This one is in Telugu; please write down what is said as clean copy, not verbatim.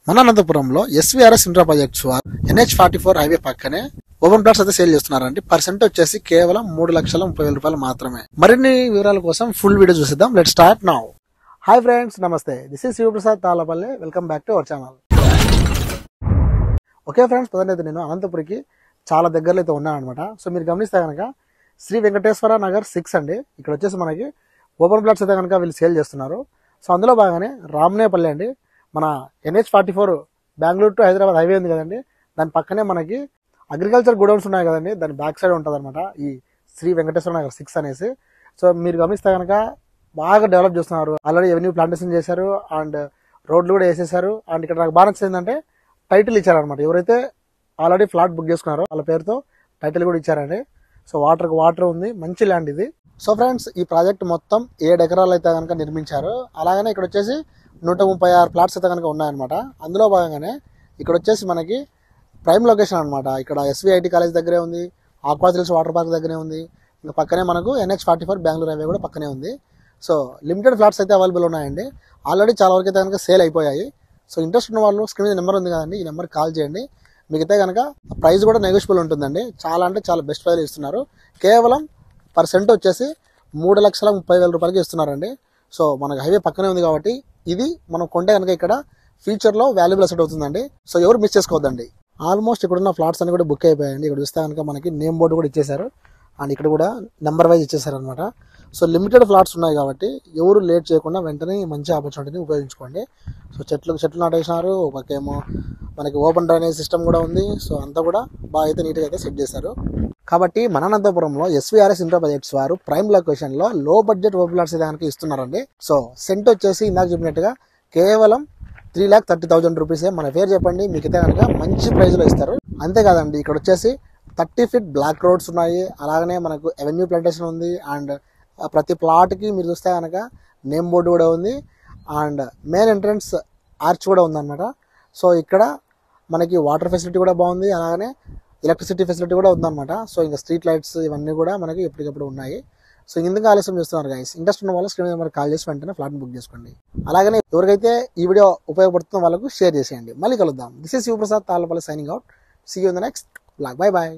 మన అనంతపురంలో ఎస్వీఆర్ఎస్ ఇంట్రా ప్రాజెక్ట్స్ వారు NH44 హైవే పక్కనే ఓపెన్ ప్లాట్స్ అయితే సేల్ చేస్తున్నారండి. పర్సెంట్ వచ్చేసి కేవలం 3,30,000 రూపాయలు మాత్రమే. మరిన్ని వివరాల కోసం ఫుల్ వీడియో చూసేద్దాం. Let start now. Hi friends, నమస్తే. This is Shivaprasad Talapalli. Welcome back to our channel. Okay friends, present నేను అనంతపురికి చాలా దగ్గరలో అయితే ఉన్నాను అనమాట. సో మీరు గమనిస్తే కనుక శ్రీ వెంకటేశ్వర నగర్ 6 అండి. ఇక్కడ వచ్చేసి మనకి ఓపెన్ ప్లాట్స్ అయితే కనుక వీళ్ళు సేల్ చేస్తున్నారు. సో అందులో బాగానే రామనేపల్లి అండి, మన NH44 Bengaluru to Hyderabad highway ఉంది కదండి, దాని పక్కనే మనకి అగ్రికల్చర్ గోడౌన్స్ ఉన్నాయి కదండి, దాని బ్యాక్ సైడ్ ఉంటుంది అనమాట ఈ శ్రీ వెంకటేశ్వర నగర్ 6 అనేసి. సో మీరు గమనిస్తే కనుక బాగా డెవలప్ చేస్తున్నారు. ఆల్రెడీ ఎవెన్యూ ప్లాంటేషన్ చేశారు అండ్ రోడ్లు కూడా వేసేసారు. అండ్ ఇక్కడ నాకు బాగా నచ్చింది ఏంటంటే టైటిల్ ఇచ్చారనమాట. ఎవరైతే ఆల్రెడీ ఫ్లాట్ బుక్ చేసుకున్నారో వాళ్ళ పేరుతో టైటిల్ కూడా ఇచ్చారండి. సో వాటర్ ఉంది, మంచి ల్యాండ్ ఇది. సో ఫ్రెండ్స్, ఈ ప్రాజెక్ట్ మొత్తం 7 ఎకరాలు అయితే కనుక నిర్మించారు. అలాగనే ఇక్కడ వచ్చేసి 136 ప్లాట్స్ అయితే కనుక ఉన్నాయన్నమాట. అందులో భాగంగానే ఇక్కడ వచ్చేసి మనకి ప్రైమ్ లొకేషన్ అనమాట. ఇక్కడ SVIT కాలేజ్ దగ్గరే ఉంది, ఆక్వాసిల్స్ వాటర్ పార్క్ దగ్గరే ఉంది. ఇంకా పక్కనే మనకు NH44 బెంగళూరు హైవే కూడా పక్కనే ఉంది. సో లిమిటెడ్ ఫ్లాట్స్ అయితే అవైలబుల్ ఉన్నాయండి. ఆల్రెడీ చాలా వరకు అయితే కనుక సేల్ అయిపోయాయి. సో ఇంట్రెస్ట్ ఉన్న వాళ్ళు స్క్రీన్ మీద నెంబర్ ఉంది కదండి, ఈ నెంబర్కి కాల్ చేయండి. మిగతా కనుక ప్రైస్ కూడా నెగోషియబుల్ ఉంటుందండి. చాలా అంటే చాలా బెస్ట్ ప్రైస్ ఇస్తున్నారు. కేవలం పర్సెంట్ వచ్చేసి 3,30,000 రూపాయలకి ఇస్తున్నారండి. సో మనకు హైవే పక్కనే ఉంది కాబట్టి ఇది మనం కొంటే కనుక ఇక్కడ ఫ్యూచర్లో వాల్యుబుల్ అసెట్ అవుతుందండి. సో ఎవరు మిస్ చేసుకోవద్దండి. ఆల్మోస్ట్ ఇక్కడ ఉన్న ఫ్లాట్స్ అన్ని కూడా బుక్ అయిపోయాయండి. ఇక్కడ చూస్తే కనుక మనకి నేమ్ బోర్డు కూడా ఇచ్చేసారు అండ్ ఇక్కడ కూడా నెంబర్ వైజ్ ఇచ్చేసారు అనమాట. సో లిమిటెడ్ ఫ్లాట్స్ ఉన్నాయి కాబట్టి ఎవరు లేట్ చేయకుండా వెంటనే మంచి ఆపర్చునిటీని ఉపయోగించుకోండి. సో చెట్లు నాటేసినారు, ఒకేమో మనకి ఓపెన్ డ్రైనేజ్ సిస్టమ్ కూడా ఉంది. సో అంతా కూడా బాగా అయితే నీట్గా అయితే సెట్ చేశారు. కాబట్టి మన అనంతపురంలో SVRS ఇంట్రా ప్రాజెక్ట్స్ వారు ప్రైమ్ లొకేషన్ లో లో బడ్జెట్ ఓపెన్ ప్లాట్స్ అయితే ఇస్తున్నారండి. సో సెంట్ వచ్చేసి ఇందాక చెప్పినట్టుగా కేవలం 3,30,000 రూపీసే. మన పేరు చెప్పండి, మీకైతే కనుక మంచి ప్రైస్ లో ఇస్తారు. అంతేకాదండి, ఇక్కడ వచ్చేసి 30 ఫీట్ బ్లాక్ రోడ్స్ ఉన్నాయి. అలాగనే మనకు ఎవెన్యూ ప్లాంటేషన్ ఉంది అండ్ ప్రతి ప్లాట్ కి మీరు చూస్తే కనుక నేమ్ బోర్డు కూడా ఉంది అండ్ మెయిన్ ఎంట్రన్స్ ఆర్చ్ కూడా ఉందన్నమాట. సో ఇక్కడ మనకి వాటర్ ఫెసిలిటీ కూడా బాగుంది, అలాగనే ఎలక్ట్రిసిటీ ఫెసిలిటీ కూడా ఉందన్నమాట. సో ఇంకా స్ట్రీట్ లైట్స్ ఇవన్నీ కూడా మనకి ఎప్పటికప్పుడు ఉన్నాయి. సో ఇందుకు ఆలస్యం చేస్తున్నారు గైస్. ఇంట్రెస్ట్ ఉన్న వాళ్ళు స్క్రీన్ మీద కాల్ చేసి వెంటనే ఫ్లాట్ బుక్ చేసుకోండి. అలాగనే ఎవరికైతే ఈ వీడియో ఉపయోగపడుతుందో వాళ్ళకు షేర్ చేసేయండి. మళ్ళీ కలుద్దాం. This is Shivaprasad Talapalli signing out. See you in the next blog. Bye bye.